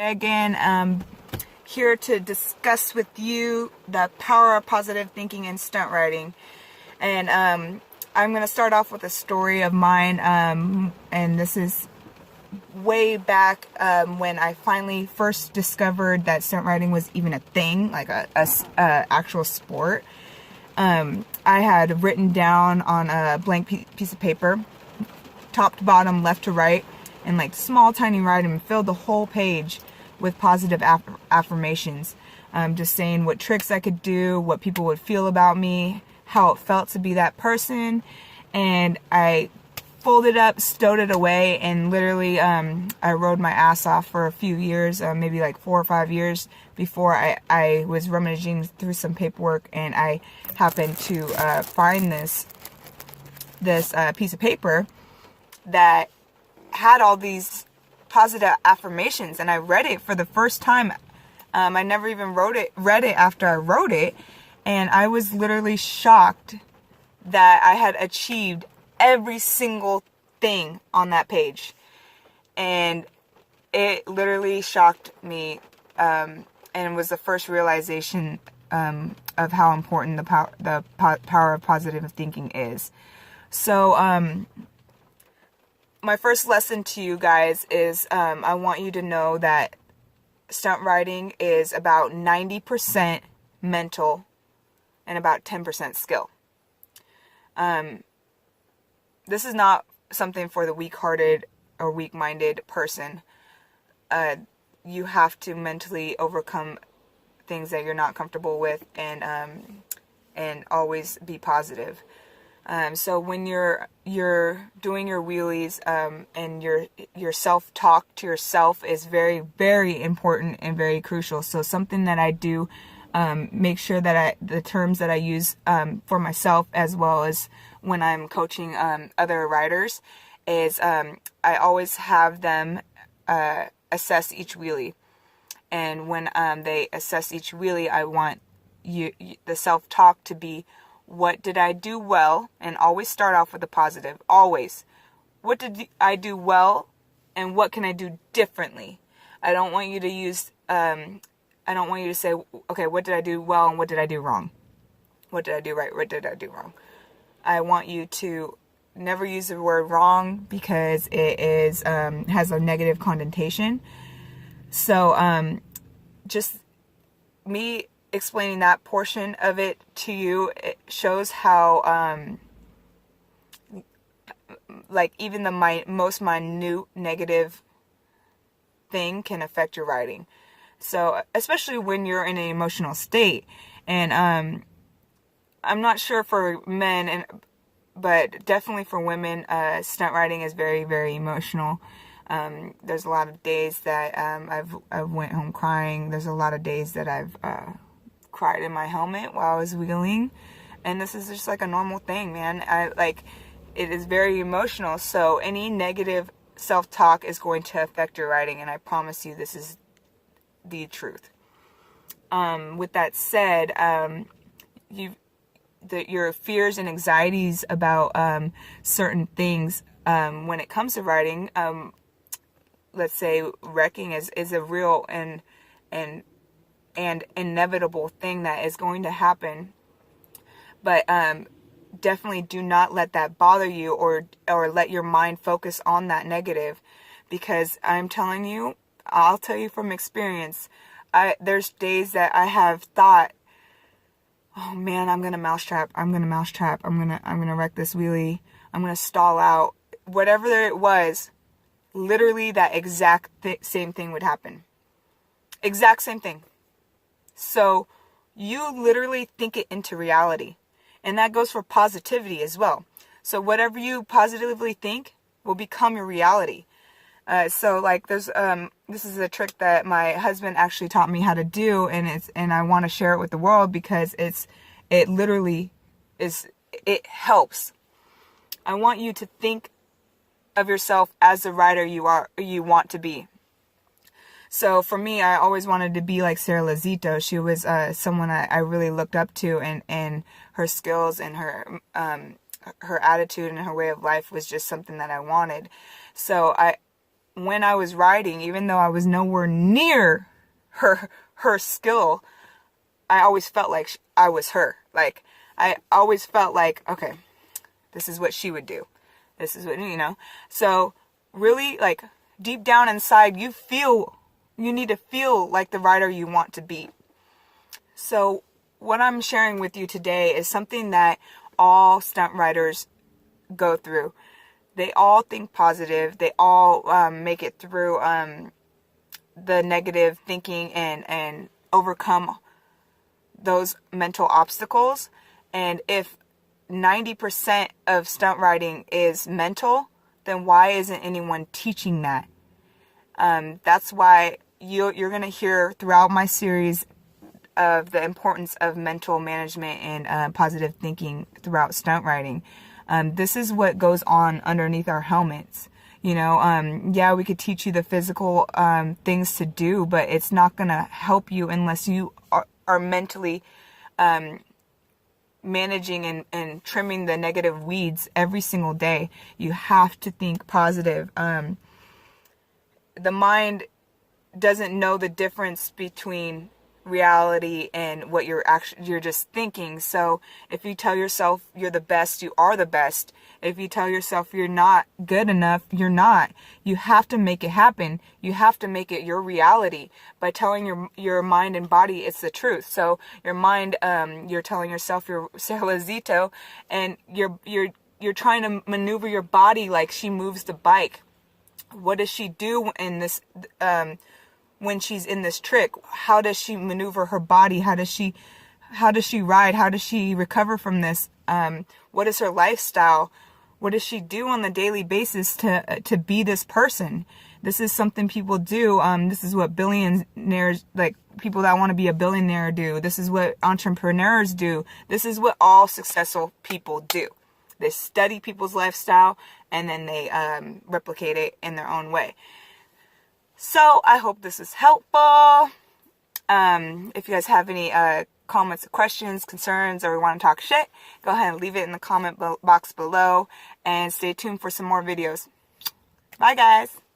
Again, here to discuss with you the power of positive thinking and stunt riding. And I'm going to start off with a story of mine, and this is way back when I finally first discovered that stunt riding was even a thing, like a actual sport. I had written down on a blank piece of paper, top to bottom, left to right, in like small tiny writing, and filled the whole page with positive affirmations, just saying what tricks I could do, what people would feel about me, how it felt to be that person. And I folded up, stowed it away, and literally I rode my ass off for a few years, maybe like 4 or 5 years, before I was rummaging through some paperwork, and I happened to find this piece of paper that had all these positive affirmations, and I read it for the first time. I never even read it after I wrote it, and I was literally shocked that I had achieved every single thing on that page. And it literally shocked me, and it was the first realization of how important the power of positive thinking is. So my first lesson to you guys is I want you to know that stunt riding is about 90% mental and about 10% skill. This is not something for the weak-hearted or weak-minded person. You have to mentally overcome things that you're not comfortable with, and always be positive. So when you're doing your wheelies, and your self-talk to yourself is very, very important and very crucial. So something that I do, make sure that the terms that I use for myself, as well as when I'm coaching other riders, is I always have them assess each wheelie. And when they assess each wheelie, I want the self-talk to be, what did I do well? And always start off with the positive. Always. What did I do well? And what can I do differently? I don't want you to use, I don't want you to say, okay, what did I do well and what did I do wrong? What did I do right? What did I do wrong? I want you to never use the word wrong, because it is has a negative connotation. So just me explaining that portion of it to you, it shows how like even the most minute negative thing can affect your riding. So especially when you're in an emotional state. And I'm not sure for men, but definitely for women, stunt riding is very, very emotional. There's a lot of days that I've went home crying. There's a lot of days that I've cried in my helmet while I was wheeling, and this is just like a normal thing, man. It is very emotional. So any negative self-talk is going to affect your riding, and I promise you this is the truth. With that said, your fears and anxieties about certain things, when it comes to riding, let's say wrecking is a real and inevitable thing that is going to happen. But definitely do not let that bother you, or let your mind focus on that negative, because I'm telling you, I'll tell you from experience, there's days that I have thought, oh man, I'm gonna mousetrap, I'm gonna wreck this wheelie, I'm gonna stall out, whatever it was. Literally that exact same thing would happen. Exact same thing. So you literally think it into reality. And that goes for positivity as well. So whatever you positively think will become your reality. So like this is a trick that my husband actually taught me how to do, and I want to share it with the world, because it literally it helps. I want you to think of yourself as the rider you want to be. So for me, I always wanted to be like Sarah Lazito. She was someone I really looked up to, and her skills and her attitude and her way of life was just something that I wanted. So when I was riding, even though I was nowhere near her skill, I always felt like I was her. Like, I always felt like, okay, this is what she would do. This is what, So really, like, deep down inside, you need to feel like the rider you want to be. So what I'm sharing with you today is something that all stunt riders go through. They all think positive. They all make it through the negative thinking and overcome those mental obstacles. And if 90% of stunt riding is mental, then why isn't anyone teaching that? That's why you're going to hear throughout my series of the importance of mental management and positive thinking throughout stunt riding. This is what goes on underneath our helmets. Yeah, we could teach you the physical things to do, but it's not going to help you unless you are mentally managing and trimming the negative weeds every single day. You have to think positive. The mind doesn't know the difference between reality and what you're just thinking. So if you tell yourself you're the best, you are the best. If you tell yourself you're not good enough, you're not. You have to make it happen. You have to make it your reality by telling your mind and body it's the truth. So your mind, you're telling yourself you're Salazito, and you're trying to maneuver your body like she moves the bike. What does she do in this when she's in this trick? How does she maneuver her body? How does she ride? How does she recover from this? What is her lifestyle? What does she do on the daily basis to be this person? This is something people do. This is what billionaires, like people that want to be a billionaire, do. This is what entrepreneurs do. This is what all successful people do. They study people's lifestyle and then they replicate it in their own way. So I hope this is helpful. If you guys have any comments, questions, concerns, or want to talk shit, go ahead and leave it in the comment box below. And stay tuned for some more videos. Bye, guys.